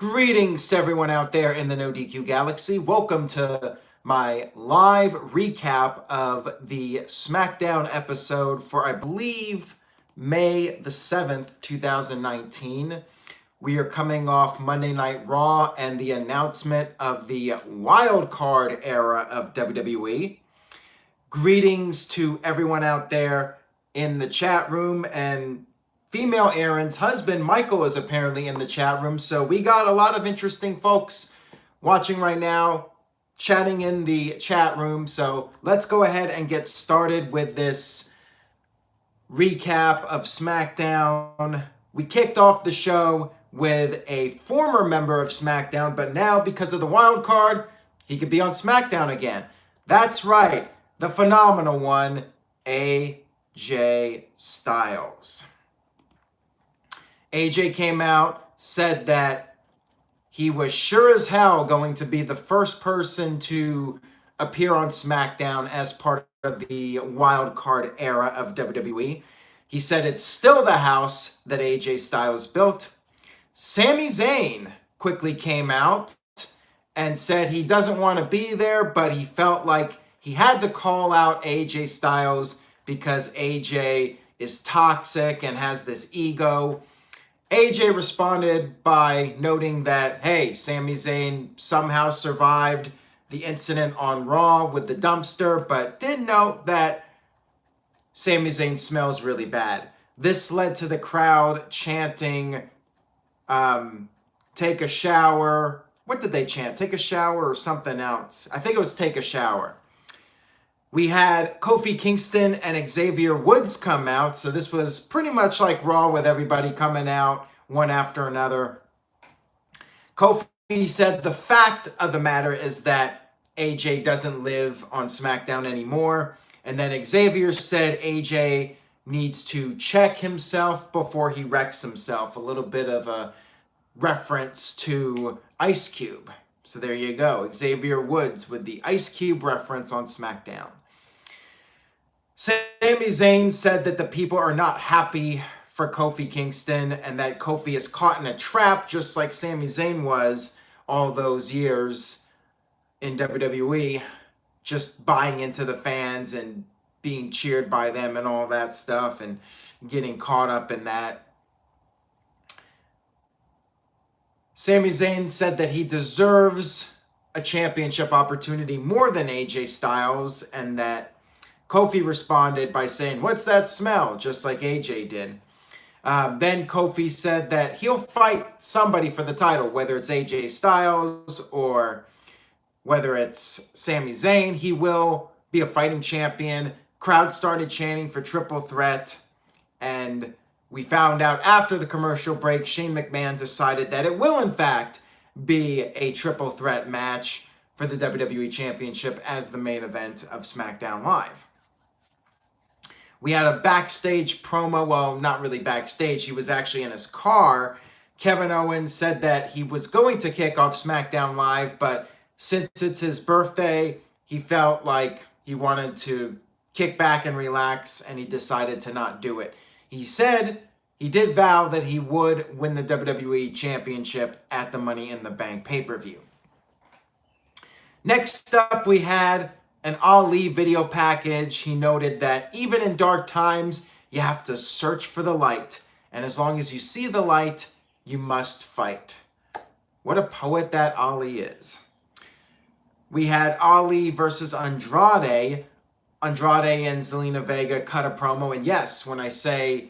Greetings to everyone out there in the NoDQ galaxy. Welcome to my live recap of the Smackdown episode for, I believe, May the 7th, 2019. We are coming off Monday Night Raw and the announcement of the wild card era of WWE. Greetings to everyone out there in the chat room, and female Aaron's husband, Michael, is apparently in the chat room. So we got a lot of interesting folks watching right now, chatting in the chat room. So let's go ahead and get started with this recap of SmackDown. We kicked off the show with a former member of SmackDown, but now because of the wild card, he could be on SmackDown again. That's right, the phenomenal one, AJ Styles. AJ came out, said that he was sure as hell going to be the first person to appear on SmackDown as part of the wild card era of WWE. He said it's still the house that AJ Styles built. Sami Zayn quickly came out and said he doesn't want to be there, but he felt like he had to call out AJ Styles because AJ is toxic and has this ego. AJ responded by noting that, hey, Sami Zayn somehow survived the incident on Raw with the dumpster, but did note that Sami Zayn smells really bad. This led to the crowd chanting, take a shower. What did they chant? Take a shower or something else? I think it was take a shower. We had Kofi Kingston and Xavier Woods come out, so this was pretty much like Raw with everybody coming out one after another. Kofi said the fact of the matter is that AJ doesn't live on SmackDown anymore, and then Xavier said AJ needs to check himself before he wrecks himself. A little bit of a reference to Ice Cube. So there you go, Xavier Woods with the Ice Cube reference on SmackDown. Sami Zayn said that the people are not happy for Kofi Kingston and that Kofi is caught in a trap just like Sami Zayn was all those years in WWE, just buying into the fans and being cheered by them and all that stuff and getting caught up in that. Sami Zayn said that he deserves a championship opportunity more than AJ Styles, and that Kofi responded by saying, "What's that smell?" just like AJ did. Then Kofi said that he'll fight somebody for the title, whether it's AJ Styles or whether it's Sami Zayn. He will be a fighting champion. Crowd started chanting for triple threat, and we found out after the commercial break, Shane McMahon decided that it will, in fact, be a triple threat match for the WWE Championship as the main event of SmackDown Live. We had a backstage promo. Well, not really backstage. He was actually in his car. Kevin Owens said that he was going to kick off SmackDown Live, but since it's his birthday, he felt like he wanted to kick back and relax, and he decided to not do it. He said he did vow that he would win the WWE Championship at the Money in the Bank pay-per-view. Next up, we had an Ali video package. He noted that even in dark times, you have to search for the light. And as long as you see the light, you must fight. What a poet that Ali is. We had Ali versus Andrade. Andrade and Zelina Vega cut a promo. And yes, when I say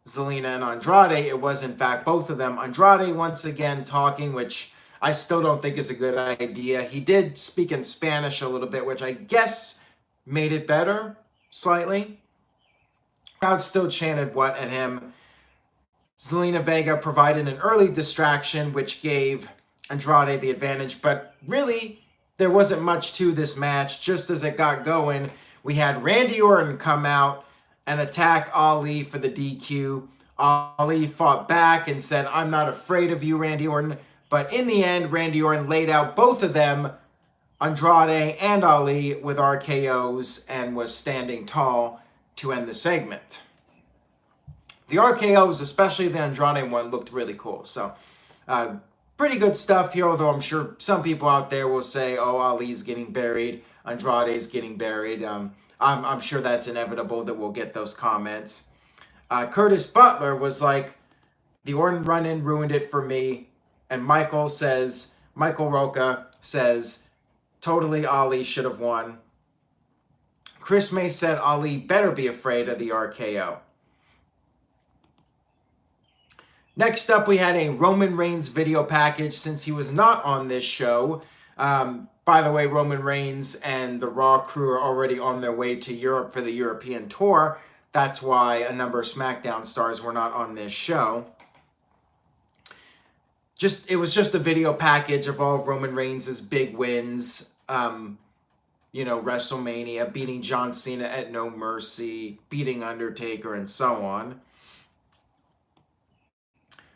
Zelina and Andrade, it was in fact both of them. Andrade once again talking, which I still don't think is a good idea. He did speak in Spanish a little bit, which I guess made it better slightly. Crowd still chanted what at him. Zelina Vega provided an early distraction, which gave Andrade the advantage. But really, there wasn't much to this match. Just as it got going, we had Randy Orton come out and attack Ali for the DQ. Ali fought back and said, "I'm not afraid of you, Randy Orton." But in the end, Randy Orton laid out both of them, Andrade and Ali, with RKOs and was standing tall to end the segment. The RKOs, especially the Andrade one, looked really cool. So pretty good stuff here, although I'm sure some people out there will say, oh, Ali's getting buried, Andrade's getting buried. I'm sure that's inevitable that we'll get those comments. Curtis Butler was like, the Orton run-in ruined it for me. And Michael Roca says, totally Ali should have won. Chris May said Ali better be afraid of the RKO. Next up, we had a Roman Reigns video package since he was not on this show. By the way, Roman Reigns and the Raw crew are already on their way to Europe for the European tour. That's why a number of SmackDown stars were not on this show. It was just a video package of all of Roman Reigns' big wins. WrestleMania, beating John Cena at No Mercy, beating Undertaker, and so on.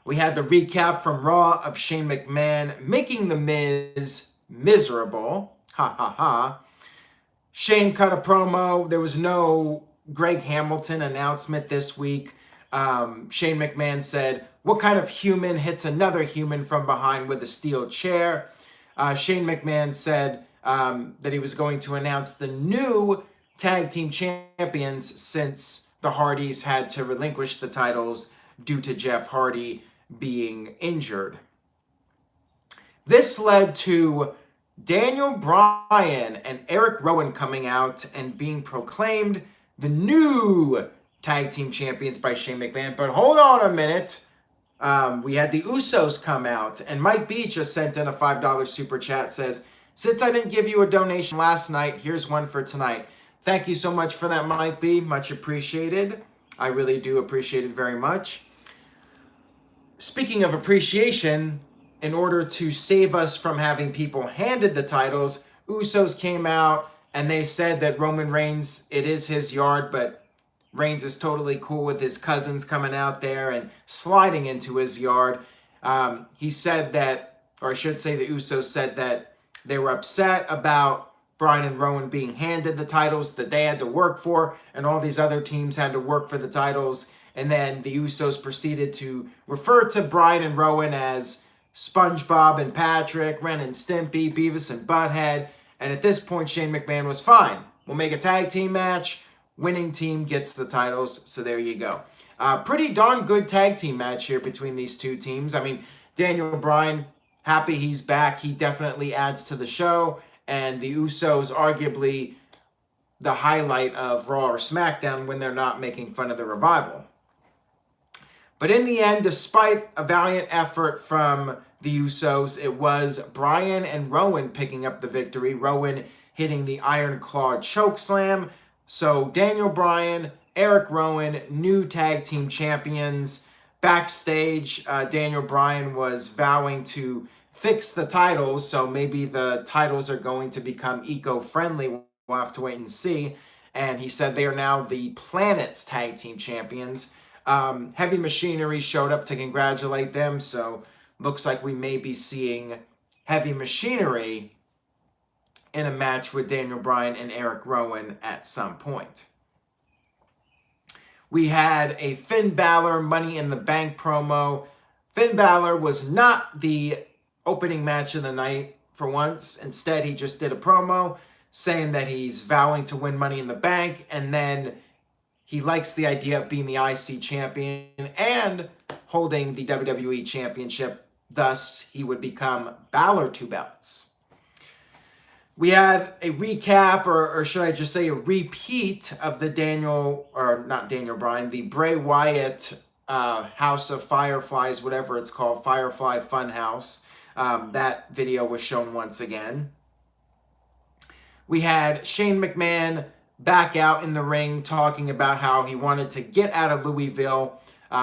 We had the recap from Raw of Shane McMahon making The Miz miserable. Ha ha ha. Shane cut a promo. There was no Greg Hamilton announcement this week. Shane McMahon said, what kind of human hits another human from behind with a steel chair? Shane McMahon said that he was going to announce the new tag team champions since the Hardys had to relinquish the titles due to Jeff Hardy being injured. This led to Daniel Bryan and Eric Rowan coming out and being proclaimed the new tag team champions by Shane McMahon. But hold on a minute. We had the Usos come out, and Mike B just sent in a $5 super chat, says, since I didn't give you a donation last night, here's one for tonight. Thank you so much for that, Mike B. Much appreciated. I really do appreciate it very much. Speaking of appreciation, in order to save us from having people handed the titles, Usos came out and they said that Roman Reigns, it is his yard, but Reigns is totally cool with his cousins coming out there and sliding into his yard. He said that, or I should say the Usos said that they were upset about Bryan and Rowan being handed the titles that they had to work for, and all these other teams had to work for the titles. And then the Usos proceeded to refer to Bryan and Rowan as SpongeBob and Patrick, Ren and Stimpy, Beavis and Butthead. And at this point, Shane McMahon was fine. We'll make a tag team match. Winning team gets the titles. So there you go. Pretty darn good tag team match here between these two teams. I mean, Daniel Bryan, happy he's back. He definitely adds to the show. And the Usos, arguably the highlight of Raw or SmackDown when they're not making fun of the Revival. But in the end, despite a valiant effort from the Usos, it was Bryan and Rowan picking up the victory. Rowan hitting the Iron Claw chokeslam. So Daniel Bryan, Eric Rowan, new tag team champions. Backstage, Daniel Bryan was vowing to fix the titles, so maybe the titles are going to become eco-friendly. We'll have to wait and see. And he said they are now the Planet's tag team champions. Heavy Machinery showed up to congratulate them, so looks like we may be seeing Heavy Machinery in a match with Daniel Bryan and Eric Rowan at some point. We had a Finn Balor Money in the Bank promo. Finn Balor was not the opening match of the night for once. Instead, he just did a promo saying that he's vowing to win Money in the Bank, and then he likes the idea of being the IC champion and holding the WWE Championship. Thus, he would become Balor 2 belts. We had a recap, or should I just say a repeat of the the Bray Wyatt House of Fireflies, whatever it's called, Firefly Funhouse. That video was shown once again. We had Shane McMahon back out in the ring talking about how he wanted to get out of Louisville.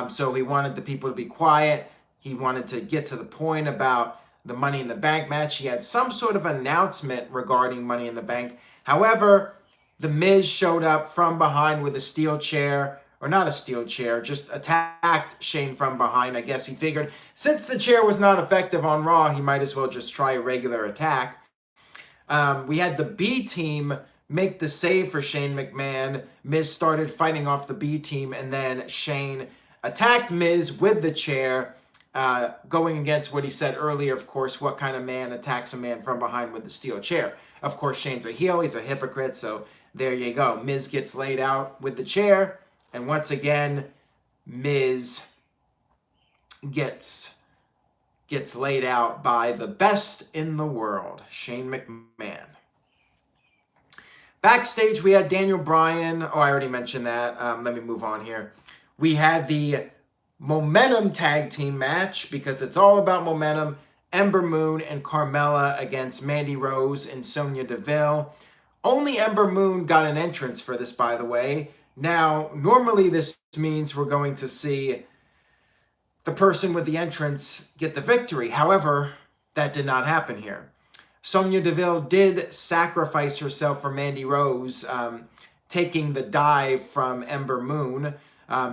So he wanted the people to be quiet. He wanted to get to the point about the Money in the Bank match. He had some sort of announcement regarding Money in the Bank. However, The Miz showed up from behind with a steel chair, or not a steel chair, just attacked Shane from behind. I guess he figured since the chair was not effective on Raw, he might as well just try a regular attack. We had the B team make the save for Shane McMahon. Miz started fighting off the B team, and then Shane attacked Miz with the chair. going against what he said earlier, of course, what kind of man attacks a man from behind with a steel chair? Of course, Shane's a heel. He's a hypocrite. So there you go. Miz gets laid out with the chair. And once again, Miz gets laid out by the best in the world, Shane McMahon. Backstage, we had Daniel Bryan. Oh, I already mentioned that. Let me move on here. We had the Momentum Tag Team match, because it's all about momentum. Ember Moon and Carmella against Mandy Rose and Sonya Deville. Only Ember Moon got an entrance for this, by the way. Now, normally this means we're going to see the person with the entrance get the victory. However, that did not happen here. Sonya Deville did sacrifice herself for Mandy Rose, taking the dive from Ember Moon.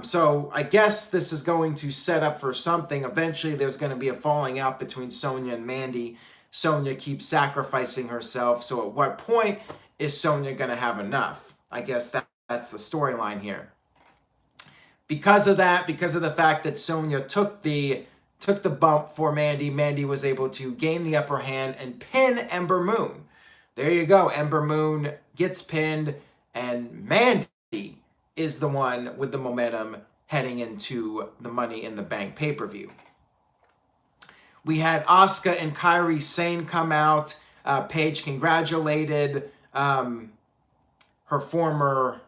So I guess this is going to set up for something. Eventually, there's going to be a falling out between Sonya and Mandy. Sonya keeps sacrificing herself. So at what point is Sonya going to have enough? I guess that's the storyline here. Because of that, because of the fact that Sonya took the bump for Mandy, Mandy was able to gain the upper hand and pin Ember Moon. There you go. Ember Moon gets pinned, and Mandy is the one with the momentum heading into the Money in the Bank pay-per-view. We had Asuka and Kairi Sane come out. Paige congratulated her former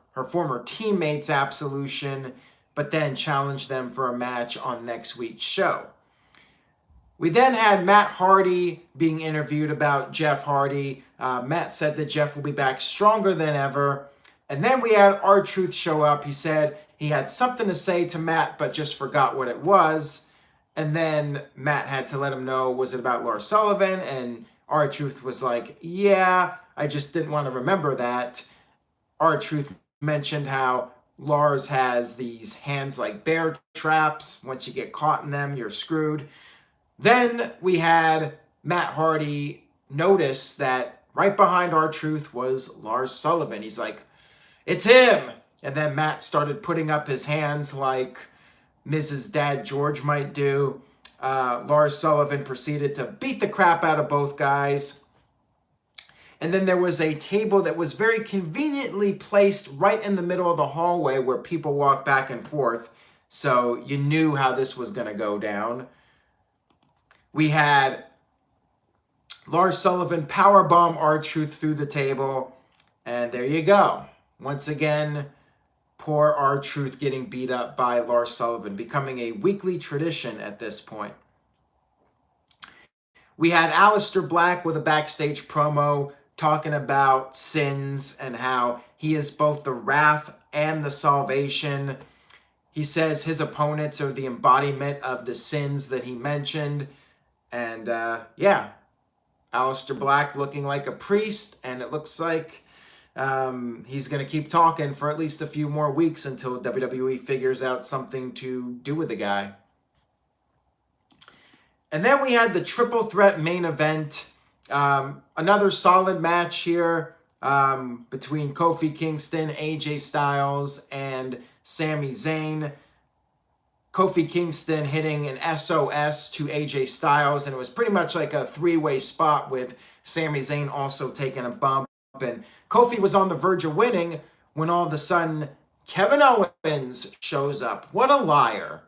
teammates Absolution, but then challenged them for a match on next week's show. We then had Matt Hardy being interviewed about Jeff Hardy. Matt said that Jeff will be back stronger than ever. And then we had R-Truth show up. He said he had something to say to Matt, but just forgot what it was. And then Matt had to let him know, was it about Lars Sullivan? And R-Truth was like, yeah, I just didn't want to remember that. R-Truth mentioned how Lars has these hands like bear traps. Once you get caught in them, you're screwed. Then we had Matt Hardy notice that right behind R-Truth was Lars Sullivan. He's like, it's him. And then Matt started putting up his hands like Mrs. Dad George might do. Lars Sullivan proceeded to beat the crap out of both guys. And then there was a table that was very conveniently placed right in the middle of the hallway where people walk back and forth. So you knew how this was going to go down. We had Lars Sullivan powerbomb R-Truth through the table. And there you go. Once again, poor R-Truth getting beat up by Lars Sullivan, becoming a weekly tradition at this point. We had Aleister Black with a backstage promo talking about sins and how he is both the wrath and the salvation. He says his opponents are the embodiment of the sins that he mentioned. And yeah, Aleister Black looking like a priest, and it looks like he's going to keep talking for at least a few more weeks until WWE figures out something to do with the guy. And then we had the triple threat main event. Another solid match here between Kofi Kingston, AJ Styles, and Sami Zayn. Kofi Kingston hitting an SOS to AJ Styles, and it was pretty much like a three-way spot with Sami Zayn also taking a bump. And Kofi was on the verge of winning when all of a sudden Kevin Owens shows up. What a liar.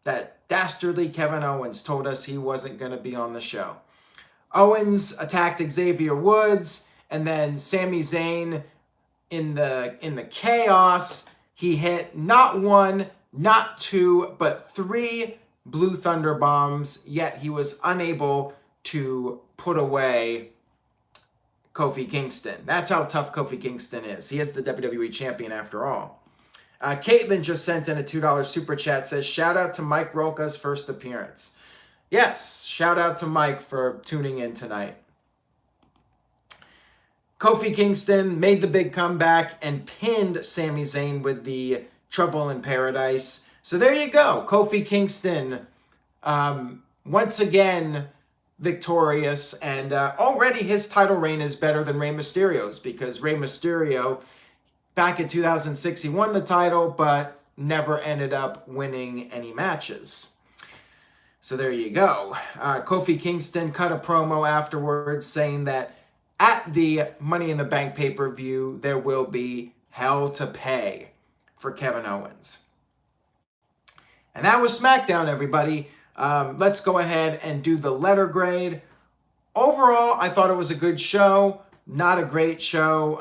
That dastardly Kevin Owens told us he wasn't going to be on the show. Owens attacked Xavier Woods, and then Sami Zayn in the chaos, he hit not one, not two, but 3 Blue Thunder bombs, yet he was unable to put away Kofi Kingston. That's how tough Kofi Kingston is. He is the WWE champion after all. Caitlin just sent in a $2 super chat, says, shout out to Mike Roca's first appearance. Yes, shout out to Mike for tuning in tonight. Kofi Kingston made the big comeback and pinned Sami Zayn with the Trouble in Paradise. So there you go. Kofi Kingston, once again, victorious. And already his title reign is better than Rey Mysterio's, because Rey Mysterio, back in 2006, he won the title, but never ended up winning any matches. So there you go. Kofi Kingston cut a promo afterwards saying that at the Money in the Bank pay-per-view, there will be hell to pay for Kevin Owens. And that was SmackDown, everybody. Let's go ahead and do the letter grade. Overall, I thought it was a good show. Not a great show.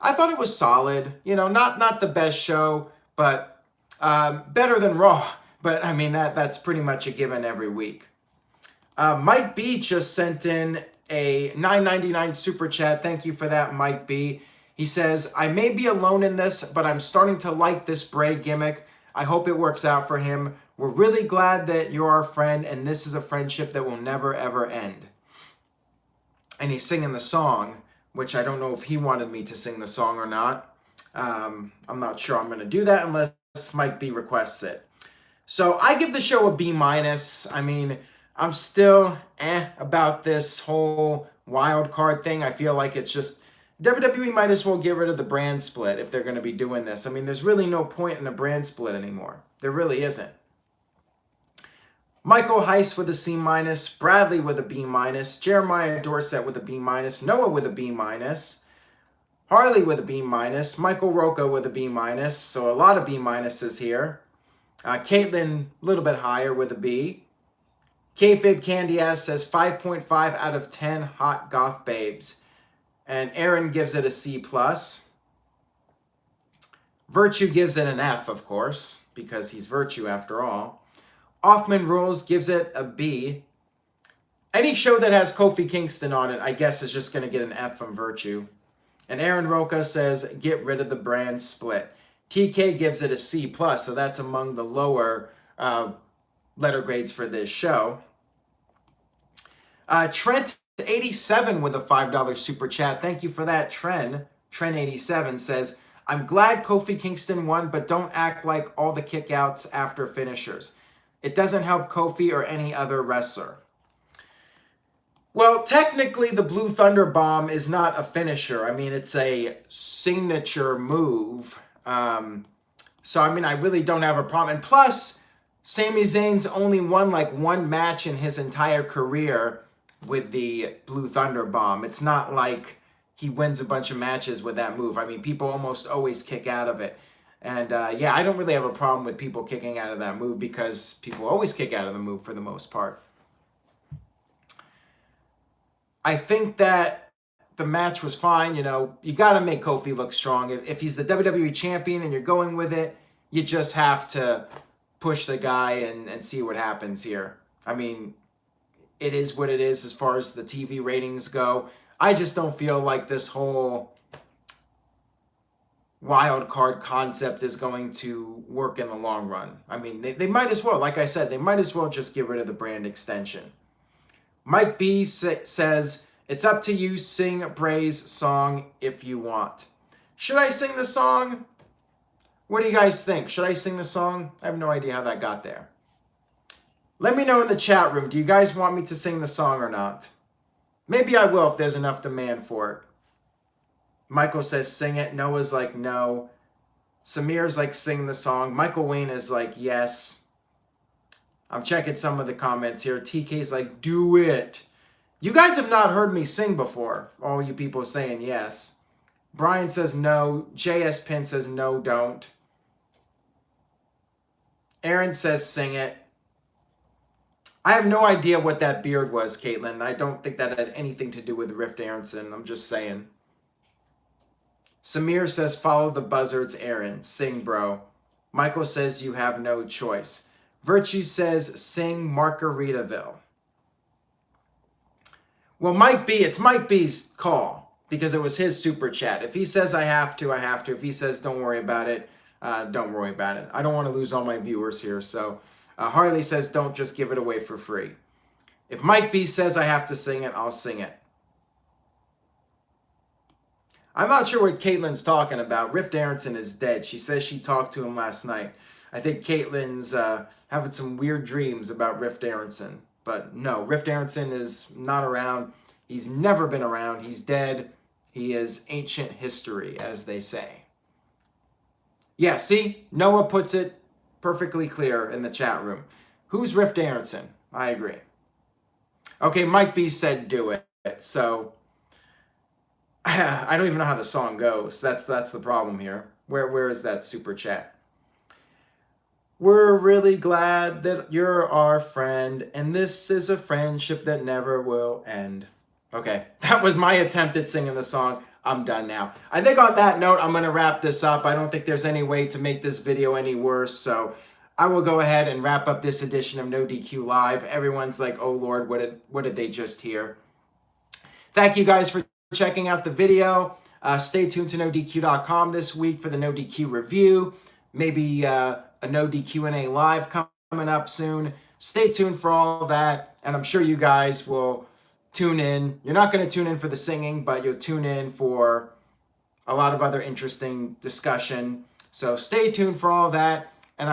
I thought it was solid. You know, not the best show, but better than Raw. But I mean, that's pretty much a given every week. Mike B just sent in a $9.99 super chat. Thank you for that, Mike B. He says, I may be alone in this, but I'm starting to like this Bray gimmick. I hope it works out for him. We're really glad that you're our friend, and this is a friendship that will never, ever end. And he's singing the song, which I don't know if he wanted me to sing the song or not. I'm not sure I'm going to do that unless Mike B requests it. So I give the show a B-. I mean, I'm still about this whole wild card thing. I feel like it's just WWE might as well get rid of the brand split if they're going to be doing this. I mean, there's really no point in a brand split anymore. There really isn't. Michael Heiss with a C-, Bradley with a B-, Jeremiah Dorset with a B-, Noah with a B-, Harley with a B-, Michael Roca with a B-, so a lot of B-minuses here. Caitlin, a little bit higher with a B. Kayfabe Candy Ass says 5.5 out of 10 hot goth babes. And Aaron gives it a C+. Virtue gives it an F, of course, because he's Virtue after all. Offman Rules gives it a B. Any show that has Kofi Kingston on it, I guess, is just going to get an F from Virtue. And Aaron Roca says, get rid of the brand split. TK gives it a C+, so that's among the lower letter grades for this show. Trent 87 with a $5 super chat. Thank you for that, Trent. Trent 87 says, I'm glad Kofi Kingston won, but don't act like all the kickouts after finishers. It doesn't help Kofi or any other wrestler. Well, technically, the Blue Thunder Bomb is not a finisher. I mean, it's a signature move. So, I mean, I really don't have a problem. And plus, Sami Zayn's only won like one match in his entire career with the Blue Thunder Bomb. It's not like he wins a bunch of matches with that move. I mean, people almost always kick out of it. And yeah, I don't really have a problem with people kicking out of that move because people always kick out of the move for the most part. I think that the match was fine. You know, you got to make Kofi look strong. If he's the WWE champion and you're going with it, you just have to push the guy and see what happens here. I mean, it is what it is as far as the TV ratings go. I just don't feel like this whole wild card concept is going to work in the long run. I mean, they might as well, like I said, they might as well just get rid of the brand extension. Mike B says, it's up to you, sing Bray's song if you want. Should I sing the song? What do you guys think? Should I sing the song? I have no idea how that got there. Let me know in the chat room. Do you guys want me to sing the song or not? Maybe I will if there's enough demand for it. Michael says, sing it. Noah's like, no. Samir's like, sing the song. Michael Wayne is like, yes. I'm checking some of the comments here. TK's like, do it. You guys have not heard me sing before. All you people saying yes. Brian says no. JS Pin says no, don't. Aaron says sing it. I have no idea what that beard was, Caitlin. I don't think that had anything to do with Rift Aronson. I'm just saying. Samir says, follow the buzzards, Aaron. Sing, bro. Michael says, you have no choice. Virtue says, sing Margaritaville. Well, it's Mike B's call because it was his super chat. If he says I have to, I have to. If he says don't worry about it, don't worry about it. I don't want to lose all my viewers here. So Harley says don't just give it away for free. If Mike B says I have to sing it, I'll sing it. I'm not sure what Caitlin's talking about. Rift Aronson is dead. She says she talked to him last night. I think Caitlin's having some weird dreams about Rift Aronson. But no, Rift Aronson is not around. He's never been around. He's dead. He is ancient history, as they say. Yeah, see? Noah puts it perfectly clear in the chat room. Who's Riff Dancing? I agree. Okay, Mike B said do it. So I don't even know how the song goes. That's the problem here. Where is that super chat? We're really glad that you're our friend, and this is a friendship that never will end. Okay, that was my attempt at singing the song. I'm done now. I think on that note, I'm going to wrap this up. I don't think there's any way to make this video any worse, so I will go ahead and wrap up this edition of No DQ Live. Everyone's like, oh Lord, what did they just hear? Thank you guys for checking out the video. Stay tuned to NoDQ.com this week for the NoDQ review. Maybe a NoDQ&A live coming up soon. Stay tuned for all that, and I'm sure you guys will tune in. You're not going to tune in for the singing, but you'll tune in for a lot of other interesting discussion. So stay tuned for all that, and I will